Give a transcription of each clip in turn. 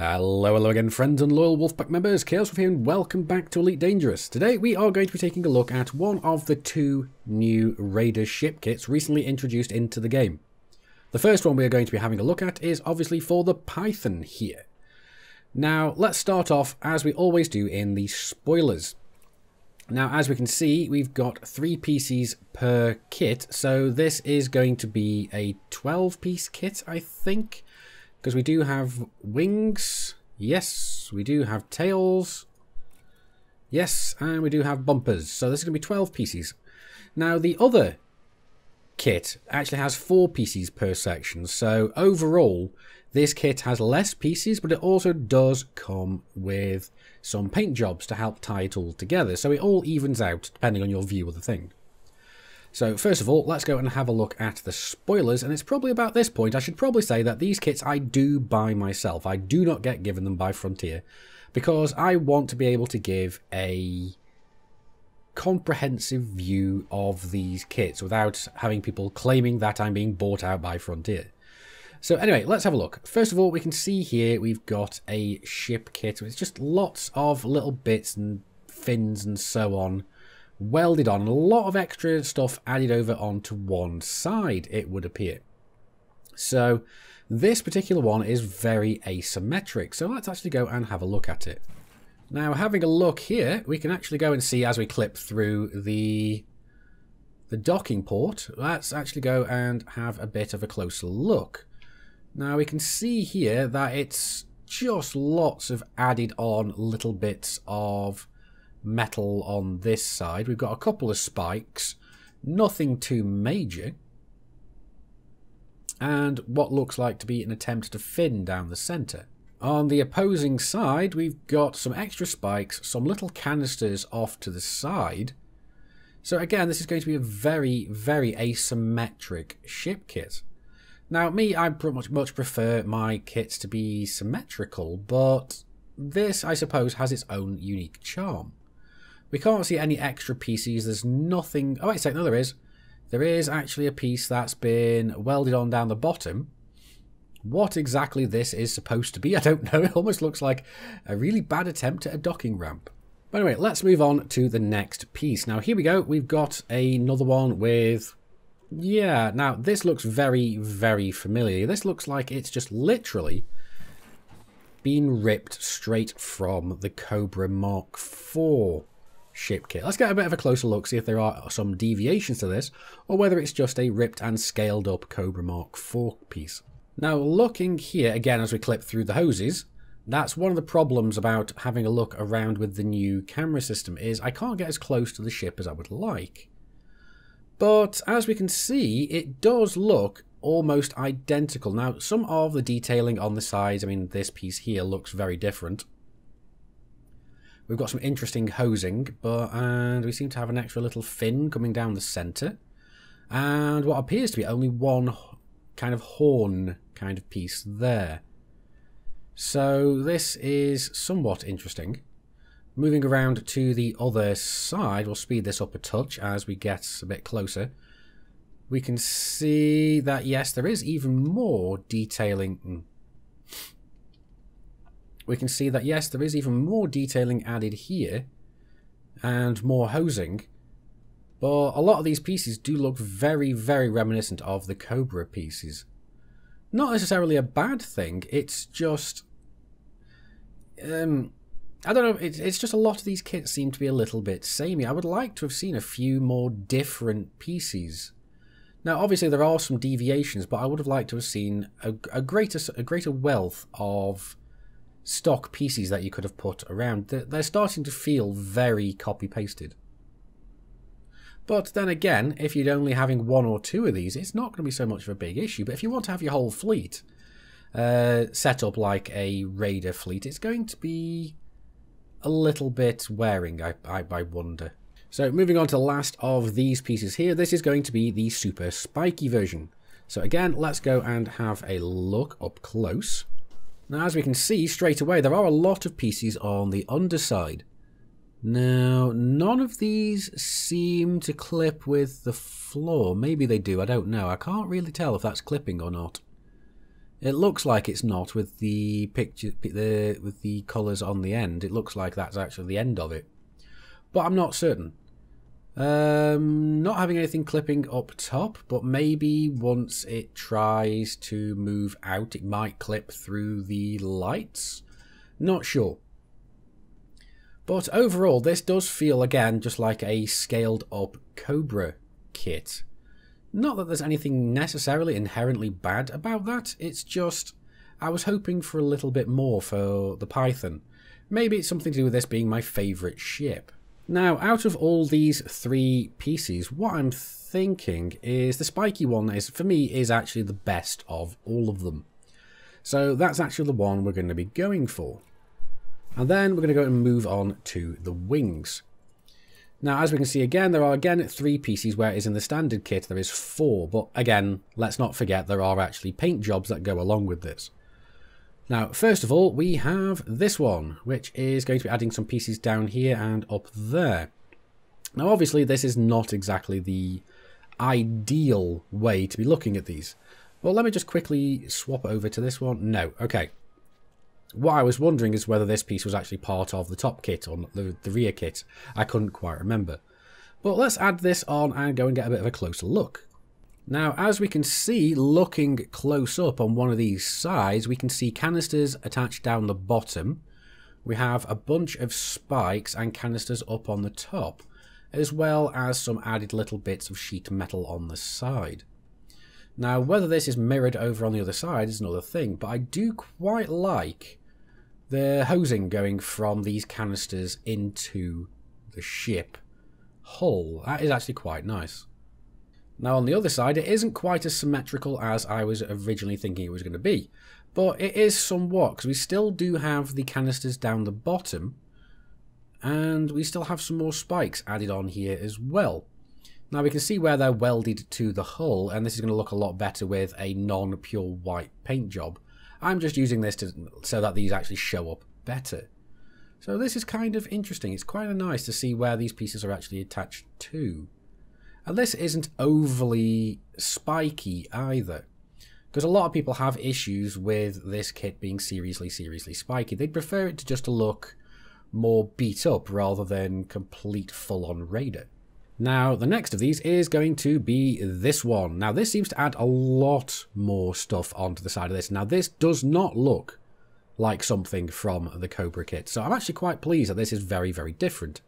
Hello again, friends and loyal Wolfpack members. Chaos here, and welcome back to Elite Dangerous. Today we are going to be taking a look at one of the two new Raider ship kits recently introduced into the game. The first one we are going to be having a look at is obviously for the Python here. Now let's start off as we always do in the spoilers. Now as we can see, we've got 3 PCs per kit, so this is going to be a 12-piece kit, I think. Because we do have wings, yes, we do have tails, yes, and we do have bumpers. So this is going to be 12 pieces. Now the other kit actually has 4 pieces per section. So overall, this kit has less pieces, but it also does come with some paint jobs to help tie it all together. So it all evens out depending on your view of the thing. So first of all, let's go and have a look at the spoilers, and it's probably about this point I should probably say that these kits I do buy myself. I do not get given them by Frontier, because I want to be able to give a comprehensive view of these kits without having people claiming that I'm being bought out by Frontier. So anyway, let's have a look. First of all, we can see here we've got a ship kit with just lots of little bits and fins and so on welded on, a lot of extra stuff added over onto one side, it would appear. So this particular one is very asymmetric, so let's actually go and have a look at it. Now having a look here, we can actually go and see as we clip through the docking port. Let's actually go and have a bit of a closer look. Now we can see here that it's just lots of added on little bits of metal on this side. We've got a couple of spikes, nothing too major, and what looks like to be an attempt to fin down the centre. On the opposing side, we've got some extra spikes, some little canisters off to the side. So again, this is going to be a very, very asymmetric ship kit. Now me, I much prefer my kits to be symmetrical, but this, I suppose, has its own unique charm. We can't see any extra pieces. There's nothing. Oh, wait a second. No, there is. There is actually a piece that's been welded on down the bottom. What exactly this is supposed to be, I don't know. It almost looks like a really bad attempt at a docking ramp. But anyway, let's move on to the next piece. Now, here we go. We've got another one with... Yeah, now this looks very, very familiar. This looks like it's just literally been ripped straight from the Cobra Mark IV ship kit. Let's get a bit of a closer look, see if there are some deviations to this, or whether it's just a ripped and scaled up Cobra Mark IV piece. Now looking here, again as we clip through the hoses, that's one of the problems about having a look around with the new camera system, is I can't get as close to the ship as I would like. But as we can see, it does look almost identical. Now some of the detailing on the sides, I mean this piece here looks very different. We've got some interesting hosing, and we seem to have an extra little fin coming down the centre. And what appears to be only one kind of horn kind of piece there. So this is somewhat interesting. Moving around to the other side, we'll speed this up a touch as we get a bit closer. We can see that, yes, there is even more detailing... We can see that, yes, there is even more detailing added here and more hosing, but a lot of these pieces do look very, very reminiscent of the Cobra pieces. Not necessarily a bad thing, it's just... I don't know, it's just a lot of these kits seem to be a little bit samey. I would like to have seen a few more different pieces. Now, obviously, there are some deviations, but I would have liked to have seen a greater wealth of stock pieces that you could have put around. They're starting to feel very copy-pasted. But then again, if you're only having 1 or 2 of these, it's not going to be so much of a big issue. But if you want to have your whole fleet set up like a Raider fleet, it's going to be a little bit wearing, I wonder. So moving on to the last of these pieces here, this is going to be the super spiky version. So again, let's go and have a look up close. Now, as we can see straight away, there are a lot of pieces on the underside. Now, none of these seem to clip with the floor. Maybe they do, I don't know. I can't really tell if that's clipping or not. It looks like it's not with the picture, with the colours on the end. It looks like that's actually the end of it, but I'm not certain. Not having anything clipping up top, but maybe once it tries to move out, it might clip through the lights. Not sure. But overall, this does feel, again, just like a scaled up Cobra kit. Not that there's anything necessarily inherently bad about that, it's just I was hoping for a little bit more for the Python. Maybe it's something to do with this being my favourite ship. Now, out of all these three pieces, what I'm thinking is the spiky one is, for me, is actually the best of all of them. So that's actually the one we're going to be going for. And then we're going to go and move on to the wings. Now, as we can see again, there are again 3 pieces, whereas in the standard kit there is 4. But again, let's not forget there are actually paint jobs that go along with this. Now, first of all, we have this one, which is going to be adding some pieces down here and up there. Now, obviously, this is not exactly the ideal way to be looking at these. Well, let me just quickly swap over to this one. No, okay. What I was wondering is whether this piece was actually part of the top kit or the rear kit. I couldn't quite remember. But let's add this on and go and get a bit of a closer look. Now, as we can see, looking close up on one of these sides, we can see canisters attached down the bottom. We have a bunch of spikes and canisters up on the top, as well as some added little bits of sheet metal on the side. Now, whether this is mirrored over on the other side is another thing, but I do quite like the hosing going from these canisters into the ship hull. That is actually quite nice. Now on the other side, it isn't quite as symmetrical as I was originally thinking it was going to be, but it is somewhat, because we still do have the canisters down the bottom, and we still have some more spikes added on here as well. Now we can see where they're welded to the hull, and this is going to look a lot better with a non-pure white paint job. I'm just using this so that these actually show up better. So this is kind of interesting. It's quite nice to see where these pieces are actually attached to. And this isn't overly spiky either, because a lot of people have issues with this kit being seriously spiky. They'd prefer it to just look more beat up rather than complete full-on Raider. Now, the next of these is going to be this one. Now, this seems to add a lot more stuff onto the side of this. Now, this does not look like something from the Cobra kit, so I'm actually quite pleased that this is very different.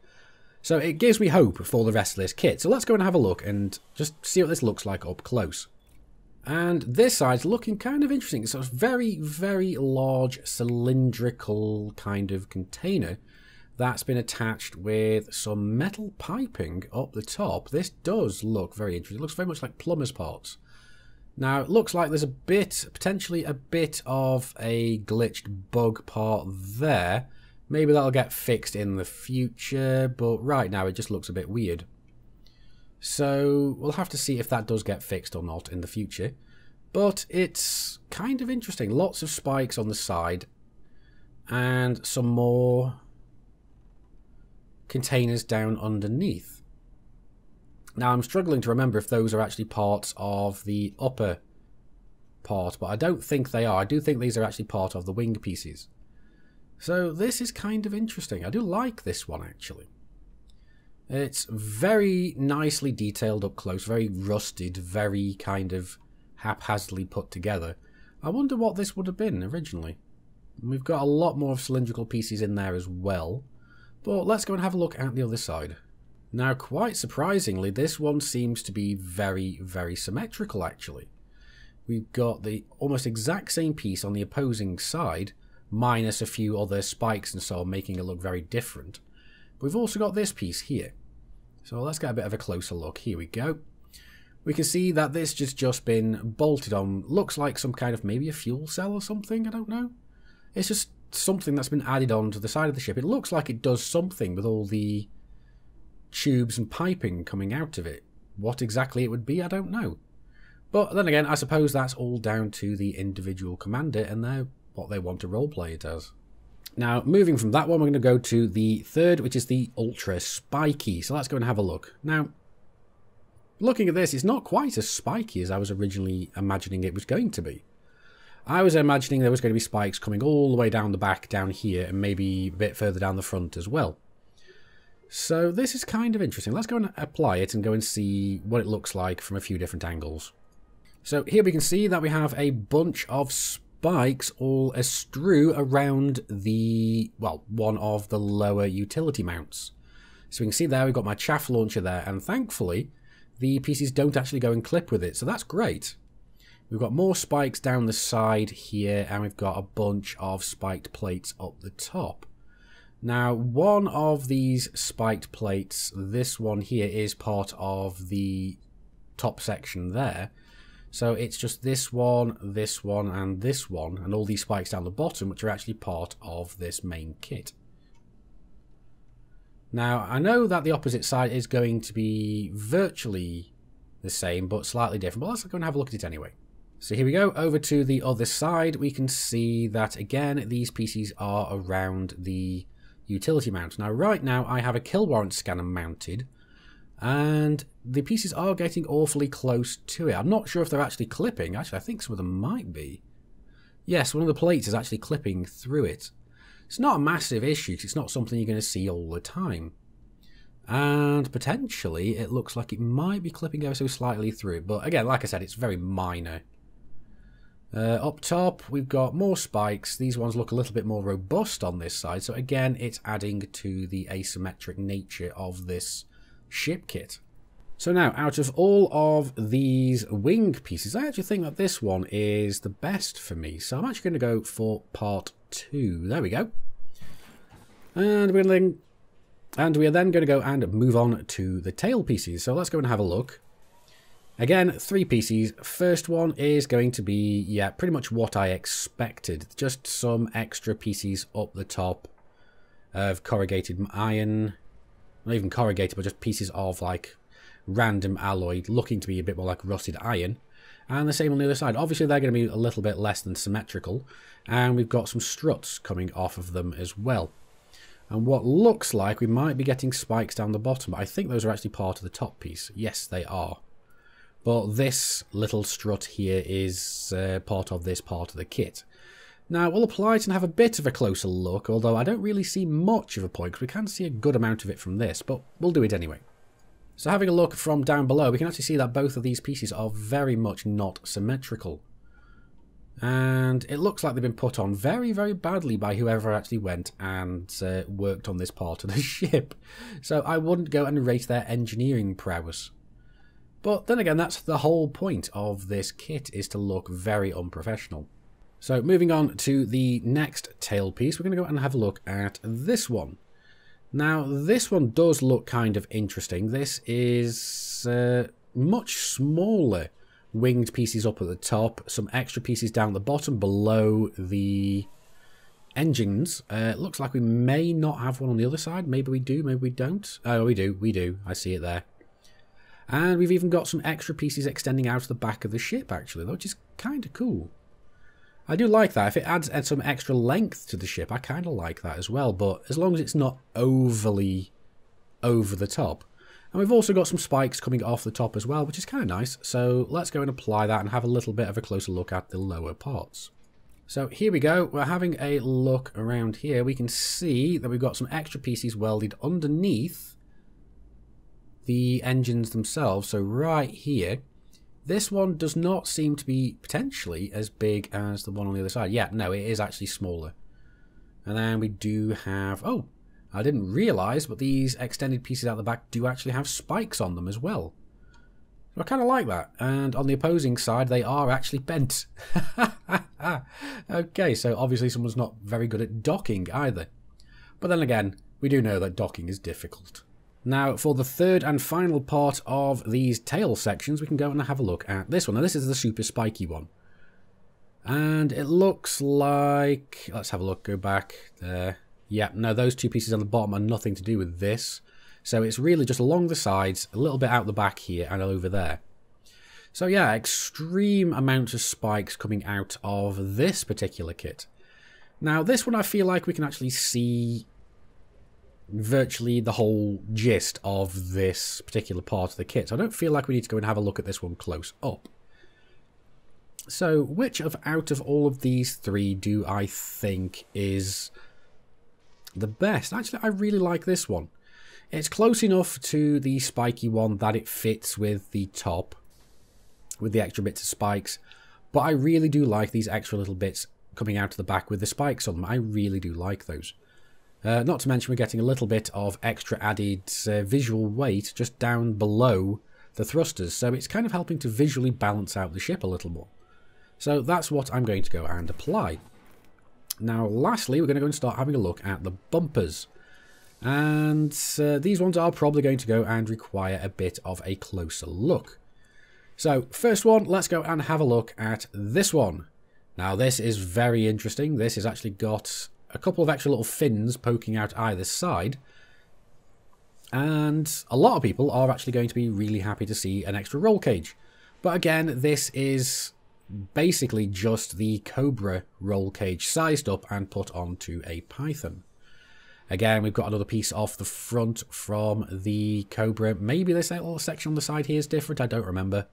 So it gives me hope for the rest of this kit. So let's go and have a look and just see what this looks like up close. And this side's looking kind of interesting. It's a very large cylindrical kind of container that's been attached with some metal piping up the top. This does look very interesting. It looks very much like plumber's parts. Now it looks like there's potentially a bit of a glitched bug part there. Maybe that'll get fixed in the future, but right now it just looks a bit weird. So we'll have to see if that does get fixed or not in the future. But it's kind of interesting. Lots of spikes on the side and some more containers down underneath. Now I'm struggling to remember if those are actually parts of the upper part, but I don't think they are. I do think these are actually part of the wing pieces. So this is kind of interesting. I do like this one actually. It's very nicely detailed up close, very rusted, very kind of haphazardly put together. I wonder what this would have been originally. We've got a lot more cylindrical pieces in there as well. But let's go and have a look at the other side. Now, quite surprisingly, this one seems to be very symmetrical actually. We've got the almost exact same piece on the opposing side, minus a few other spikes and so on, making it look very different. But we've also got this piece here. So let's get a bit of a closer look. Here we go. We can see that this has just been bolted on. Looks like some kind of maybe a fuel cell or something, I don't know. It's just something that's been added on to the side of the ship. It looks like it does something with all the tubes and piping coming out of it. What exactly it would be, I don't know. But then again, I suppose that's all down to the individual commander and what they want to roleplay it as. Now, moving from that one, we're going to go to the third, which is the Ultra Spiky. So let's go and have a look. Now, looking at this, it's not quite as spiky as I was originally imagining it was going to be. I was imagining there was going to be spikes coming all the way down the back, down here, and maybe a bit further down the front as well. So this is kind of interesting. Let's go and apply it and go and see what it looks like from a few different angles. So here we can see that we have a bunch of spikes all astrew around the, well, one of the lower utility mounts. So we can see there we've got my chaff launcher there, and thankfully the PCs don't actually go and clip with it, so that's great. We've got more spikes down the side here, and we've got a bunch of spiked plates up the top. Now, one of these spiked plates, this one here, is part of the top section there. So it's just this one, and this one, and all these spikes down the bottom, which are actually part of this main kit. Now, I know that the opposite side is going to be virtually the same, but slightly different, but let's go and have a look at it anyway. So here we go, over to the other side, we can see that, again, these PCs are around the utility mount. Now, right now, I have a kill warrant scanner mounted, and the PCs are getting awfully close to it. I'm not sure if they're actually clipping. Actually, I think some of them might be. Yes, one of the plates is actually clipping through it. It's not a massive issue, because it's not something you're going to see all the time. And potentially, it looks like it might be clipping ever so slightly through it. But again, like I said, it's very minor. Up top, we've got more spikes. These ones look a little bit more robust on this side. So again, it's adding to the asymmetric nature of this ship kit. So now, out of all of these wing pieces, I actually think that this one is the best for me. So I'm actually going to go for part 2. There we go. And we are then going to go and move on to the tail pieces. So let's go and have a look. Again, 3 PCs. First one is going to be, yeah, pretty much what I expected. Just some extra PCs up the top of corrugated iron. Not even corrugated, but just pieces of, like, random alloy, looking to be a bit more like rusted iron. And the same on the other side. Obviously, they're going to be a little bit less than symmetrical. And we've got some struts coming off of them as well. And what looks like we might be getting spikes down the bottom, but I think those are actually part of the top piece. Yes, they are. But this little strut here is part of this part of the kit. Now, we'll apply it and have a bit of a closer look, although I don't really see much of a point, because we can see a good amount of it from this, but we'll do it anyway. So having a look from down below, we can actually see that both of these pieces are very much not symmetrical. And it looks like they've been put on very, very badly by whoever actually went and worked on this part of the ship. So I wouldn't go and rate their engineering prowess. But then again, that's the whole point of this kit, is to look very unprofessional. So moving on to the next tail piece, we're going to go and have a look at this one. Now, this one does look kind of interesting. This is much smaller winged pieces up at the top, some extra pieces down the bottom below the engines. It looks like we may not have one on the other side. Maybe we do, maybe we don't. Oh, we do. I see it there. And we've even got some extra pieces extending out of the back of the ship, actually, which is kind of cool. I do like that. If it adds some extra length to the ship, I kind of like that as well. But as long as it's not overly over the top. And we've also got some spikes coming off the top as well, which is kind of nice. So let's go and apply that and have a little bit of a closer look at the lower parts. So here we go. We're having a look around here. We can see that we've got some extra pieces welded underneath the engines themselves. So right here, this one does not seem to be potentially as big as the one on the other side. Yeah, no, it is actually smaller. And then we do have, oh, I didn't realise, but these extended pieces out the back do actually have spikes on them as well. So I kind of like that. And on the opposing side, they are actually bent. Okay, so obviously someone's not very good at docking either. But then again, we do know that docking is difficult. Now, for the third and final part of these tail sections, we can go and have a look at this one. Now, this is the super spiky one. And it looks like... Let's have a look, go back there. Yeah, no, those 2 pieces on the bottom are nothing to do with this. So it's really just along the sides, a little bit out the back here and over there. So yeah, extreme amounts of spikes coming out of this particular kit. Now, this one I feel like we can actually see virtually the whole gist of this particular part of the kit. So I don't feel like we need to go and have a look at this one close up. So, which out of all of these three do I think is the best? Actually, I really like this one. It's close enough to the spiky one that it fits with the top, with the extra bits of spikes. But I really do like these extra little bits coming out of the back with the spikes on them. I really do like those. Not to mention we're getting a little bit of extra added visual weight just down below the thrusters. So it's kind of helping to visually balance out the ship a little more. So that's what I'm going to go and apply. Now lastly, we're going to go and start having a look at the bumpers. And these ones are probably going to go and require a bit of a closer look. So first one, let's go and have a look at this one. Now this is very interesting. This has actually got a couple of extra little fins poking out either side. And a lot of people are actually going to be really happy to see an extra roll cage. But again, this is basically just the Cobra roll cage sized up and put onto a Python. Again, we've got another piece off the front from the Cobra. Maybe this little section on the side here is different, I don't remember.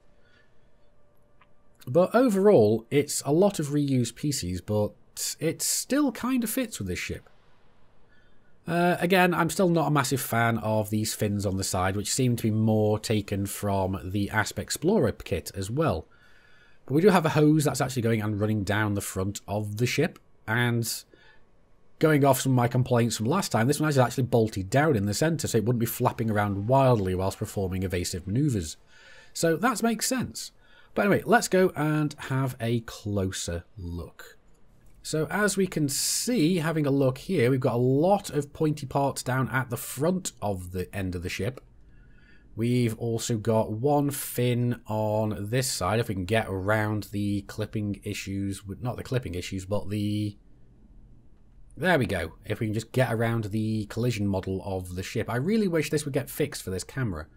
But overall, it's a lot of reused pieces, but it still kind of fits with this ship. Again, I'm still not a massive fan of these fins on the side, which seem to be more taken from the Asp Explorer kit as well. But we do have a hose that's actually going and running down the front of the ship, and going off some of my complaints from last time, this one is actually bolted down in the centre, so it wouldn't be flapping around wildly whilst performing evasive manoeuvres. So that makes sense. But anyway, let's go and have a closer look. So as we can see, having a look here, we've got a lot of pointy parts down at the front of the end of the ship. We've also got one fin on this side, if we can get around the clipping issues, not the clipping issues, but the... There we go, if we can just get around the collision model of the ship. I really wish this would get fixed for this camera,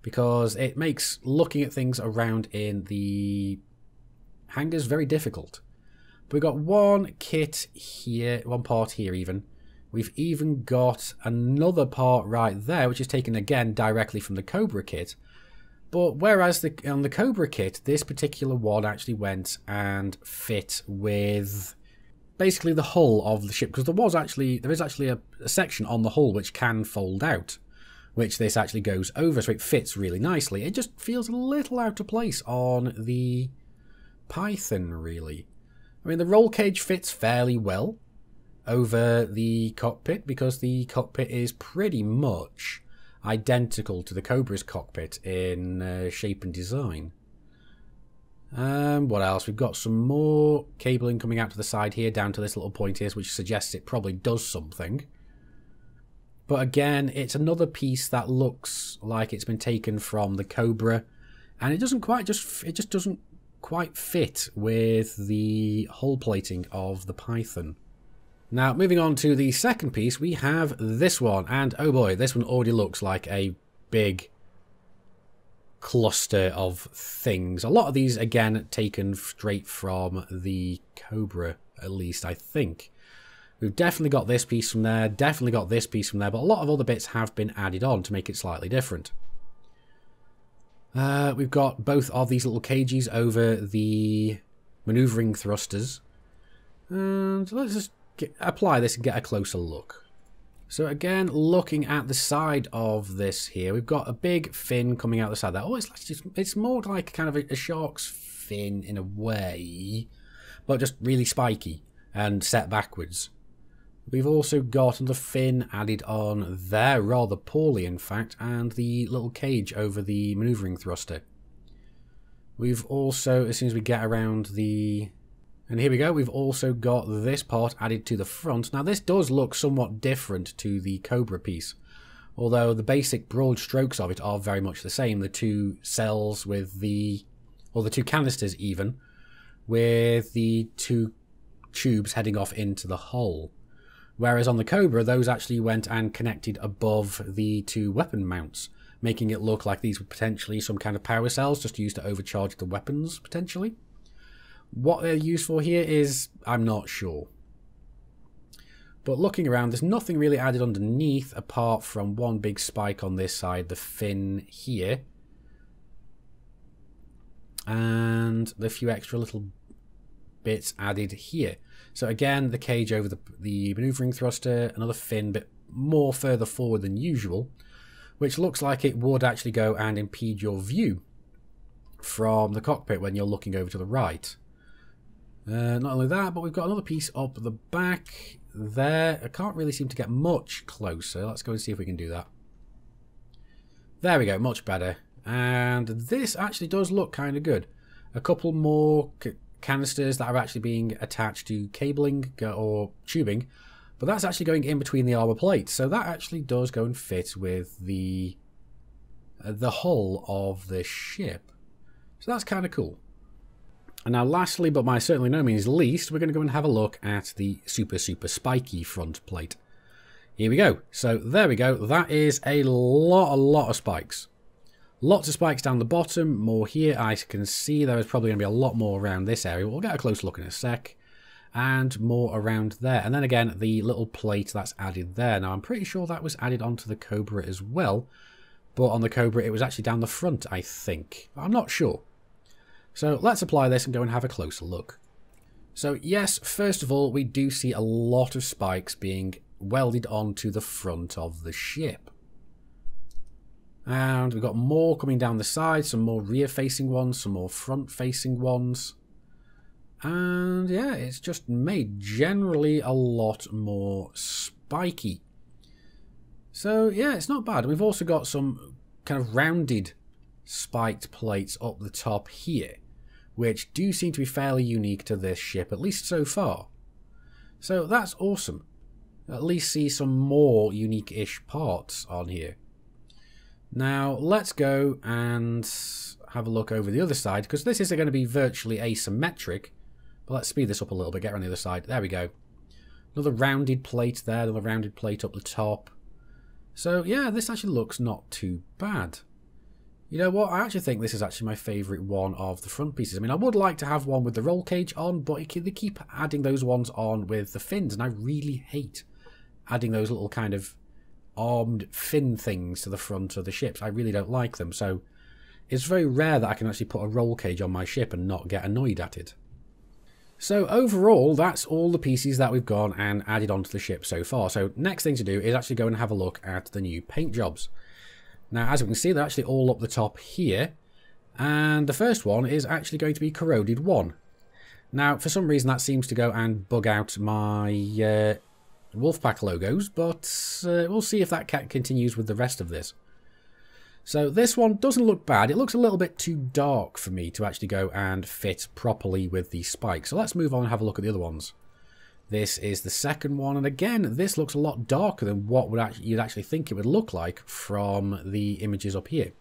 because it makes looking at things around in the hangars very difficult. But we've got one kit here, one part here even. We've even got another part right there, which is taken again directly from the Cobra kit. But whereas on the Cobra kit, this particular one actually went and fit with basically the hull of the ship, because there is actually a section on the hull which can fold out, which this actually goes over, so it fits really nicely. It just feels a little out of place on the Python, really. I mean, the roll cage fits fairly well over the cockpit, because the cockpit is pretty much identical to the Cobra's cockpit in shape and design. What else? We've got some more cabling coming out to the side here, down to this little point here, which suggests it probably does something. But again, it's another piece that looks like it's been taken from the Cobra, and it doesn't quite it just doesn't quite fit with the hull plating of the Python. Now, moving on to the second piece, we have this one, and oh boy, this one already looks like a big cluster of things. A lot of these, again, taken straight from the Cobra, at least, I think. We've definitely got this piece from there, definitely got this piece from there, but a lot of other bits have been added on to make it slightly different. We've got both of these little cages over the manoeuvring thrusters. And let's just apply this and get a closer look. So again, looking at the side of this here, we've got a big fin coming out the side there. Oh, it's more like kind of a shark's fin in a way, but just really spiky and set backwards. We've also got the fin added on there, rather poorly in fact, and the little cage over the manoeuvring thruster. We've also, as soon as we get around the... And here we go, we've also got this part added to the front. Now this does look somewhat different to the Cobra piece, although the basic broad strokes of it are very much the same. The two cells with the... or the two canisters even, with the two tubes heading off into the hull. Whereas on the Cobra, those actually went and connected above the two weapon mounts, making it look like these were potentially some kind of power cells just used to overcharge the weapons, potentially. What they're used for here is, I'm not sure. But looking around, there's nothing really added underneath apart from one big spike on this side, the fin here. and the few extra little bits added here. So again, the cage over the maneuvering thruster, another fin bit more further forward than usual, which looks like it would actually go and impede your view from the cockpit when you're looking over to the right. Not only that, but we've got another piece up the back there. I can't really seem to get much closer. Let's go and see if we can do that. There we go, much better. And this actually does look kind of good. A couple more canisters that are actually being attached to cabling or tubing, but that's actually going in between the armor plates. So that actually does go and fit with the hull of the ship. So that's kind of cool. And now lastly, but by certainly no means least, we're going to go and have a look at the super spiky front plate. Here we go. So there we go. That is a lot of spikes. Lots of spikes down the bottom, more here. I can see there is probably going to be a lot more around this area. We'll get a close look in a sec. And more around there. And then again, the little plate that's added there. Now, I'm pretty sure that was added onto the Cobra as well. But on the Cobra, it was actually down the front, I think. I'm not sure. So let's apply this and go and have a closer look. So yes, first of all, we do see a lot of spikes being welded onto the front of the ship. And we've got more coming down the side, some more rear-facing ones, some more front-facing ones. And yeah, it's just made generally a lot more spiky. So yeah, it's not bad. We've also got some kind of rounded spiked plates up the top here, which do seem to be fairly unique to this ship, at least so far. So that's awesome. At least see some more unique-ish parts on here. Now, let's go and have a look over the other side, because this is going to be virtually asymmetric. But let's speed this up a little bit, get around the other side. There we go. Another rounded plate there, another rounded plate up the top. So, yeah, this actually looks not too bad. You know what, I actually think this is actually my favourite one of the front pieces. I mean, I would like to have one with the roll cage on, but they keep adding those ones on with the fins, and I really hate adding those little kind of armed fin things to the front of the ships. I really don't like them, so it's very rare that I can actually put a roll cage on my ship and not get annoyed at it. So overall, that's all the pieces that we've gone and added onto the ship so far. So next thing to do is actually go and have a look at the new paint jobs. Now, as we can see, they're actually all up the top here, and the first one is actually going to be Corroded 1. Now, for some reason, that seems to go and bug out my Wolfpack logos, but we'll see if that continues with the rest of this. So this one doesn't look bad. It looks a little bit too dark for me to actually go and fit properly with the spikes. So let's move on and have a look at the other ones. This is the second one, and again, this looks a lot darker than what you'd actually think it would look like from the images up here.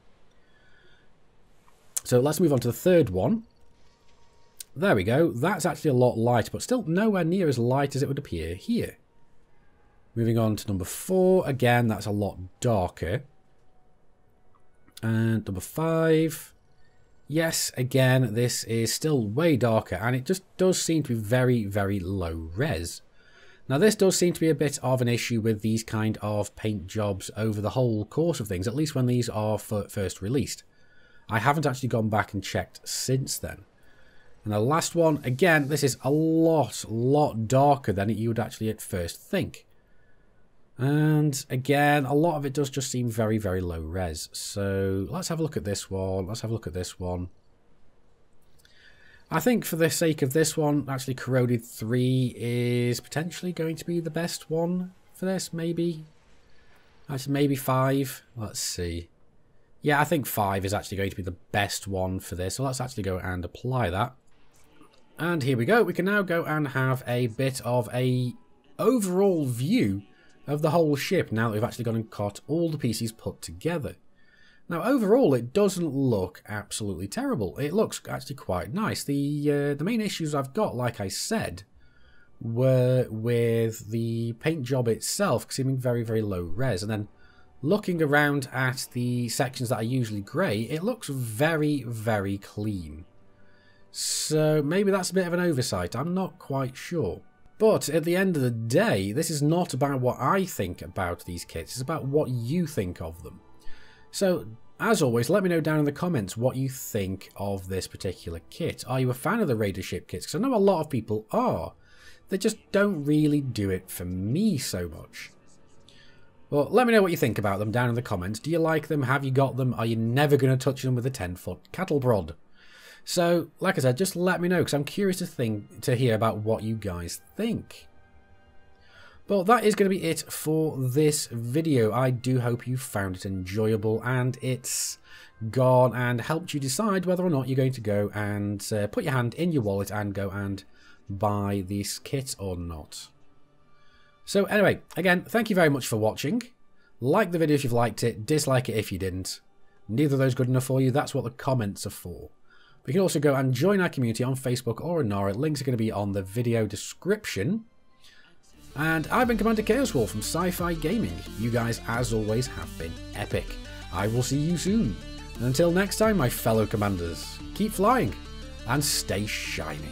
So let's move on to the third one. There we go. That's actually a lot lighter, but still nowhere near as light as it would appear here. Moving on to number 4. Again, that's a lot darker. And number 5. Yes, again, this is still way darker, and it just does seem to be very, very low res. Now, this does seem to be a bit of an issue with these kind of paint jobs over the whole course of things, at least when these are first released. I haven't actually gone back and checked since then. And the last one, again, this is a lot darker than you would actually at first think. And again, a lot of it does just seem very, very low res. So let's have a look at this one. Let's have a look at this one. I think for the sake of this one, actually Corroded 3 is potentially going to be the best one for this, maybe. Actually, maybe 5. Let's see. Yeah, I think 5 is actually going to be the best one for this. So let's actually go and apply that. And here we go. We can now go and have a bit of a overall view of the whole ship now that we've actually gone and got all the pieces put together. Now, overall, it doesn't look absolutely terrible. It looks actually quite nice. The main issues I've got, like I said, were with the paint job itself seeming very, very low res. And then looking around at the sections that are usually grey, it looks very, very clean. So maybe that's a bit of an oversight. I'm not quite sure. But at the end of the day, this is not about what I think about these kits. It's about what you think of them. So as always, let me know down in the comments what you think of this particular kit. Are you a fan of the Raider ship kits? Because I know a lot of people are. They just don't really do it for me so much. Well, let me know what you think about them down in the comments. Do you like them? Have you got them? Are you never going to touch them with a 10-foot cattle prod? So, like I said, just let me know, because I'm curious to hear about what you guys think. But that is going to be it for this video. I do hope you found it enjoyable and it's gone and helped you decide whether or not you're going to go and put your hand in your wallet and go and buy this kit or not. So anyway, again, thank you very much for watching. Like the video if you've liked it, dislike it if you didn't. Neither of those good enough for you, that's what the comments are for. But you can also go and join our community on Facebook or Anara. Links are going to be on the video description. And I've been Commander Chaos Wolf from Sci-Fi Gaming. You guys, as always, have been epic. I will see you soon. And until next time, my fellow commanders, keep flying and stay shiny.